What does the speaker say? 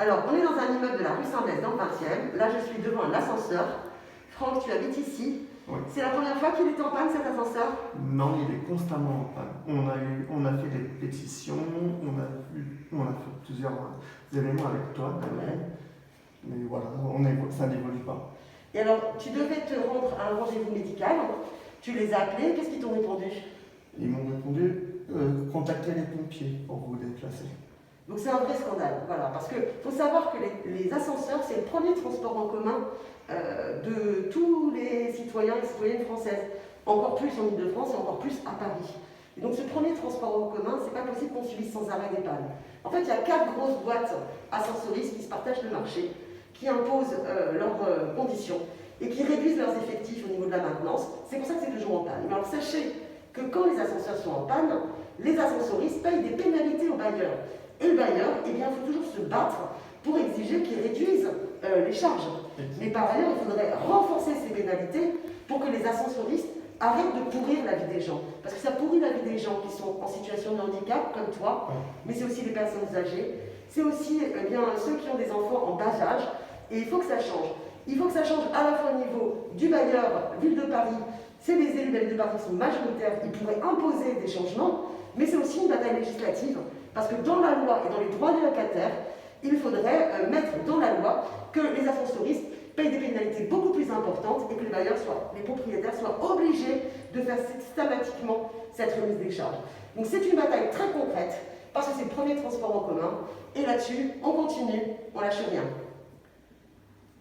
Alors, on est dans un immeuble de la rue Saint-Blaise dans le 20e. Là, je suis devant un ascenseur. Franck, tu habites ici. Oui. C'est la première fois qu'il était en panne, cet ascenseur? Non, il est constamment en panne. On a fait des pétitions, on a fait plusieurs éléments avec toi, Ouais. mais voilà, ça n'évolue pas. Et alors, tu devais te rendre à un rendez-vous médical. Tu les as appelés. Qu'est-ce qu'ils t'ont répondu? Ils m'ont répondu contactez les pompiers pour vous déplacer. Donc c'est un vrai scandale, voilà, parce qu'il faut savoir que les ascenseurs, c'est le premier transport en commun de tous les citoyens et citoyennes françaises, encore plus en Ile-de-France et encore plus à Paris. Et donc ce premier transport en commun, c'est pas possible qu'on subisse sans arrêt des pannes. En fait, il y a 4 grosses boîtes ascensoristes qui se partagent le marché, qui imposent leurs conditions et qui réduisent leurs effectifs au niveau de la maintenance. C'est pour ça que c'est toujours en panne. Mais alors sachez que quand les ascenseurs sont en panne, les ascensoristes payent des pénalités aux bailleurs. Et le bailleur, eh bien, il faut toujours se battre pour exiger qu'il réduise les charges. Mais par ailleurs, il faudrait renforcer ces pénalités pour que les ascensoristes arrêtent de pourrir la vie des gens. Parce que ça pourrit la vie des gens qui sont en situation de handicap, comme toi, mais c'est aussi les personnes âgées, c'est aussi bien, ceux qui ont des enfants en bas âge, et il faut que ça change. Il faut que ça change à la fois au niveau du bailleur, Ville de Paris, c'est les élus de la Ville de Paris qui sont majoritaires, ils pourraient imposer des changements, mais c'est aussi une bataille législative. Parce que dans la loi et dans les droits des locataires, il faudrait mettre dans la loi que les ascensoristes payent des pénalités beaucoup plus importantes et que les bailleurs les propriétaires soient obligés de faire systématiquement cette remise des charges. Donc c'est une bataille très concrète parce que c'est le premier transport en commun et là-dessus, on continue, on lâche rien.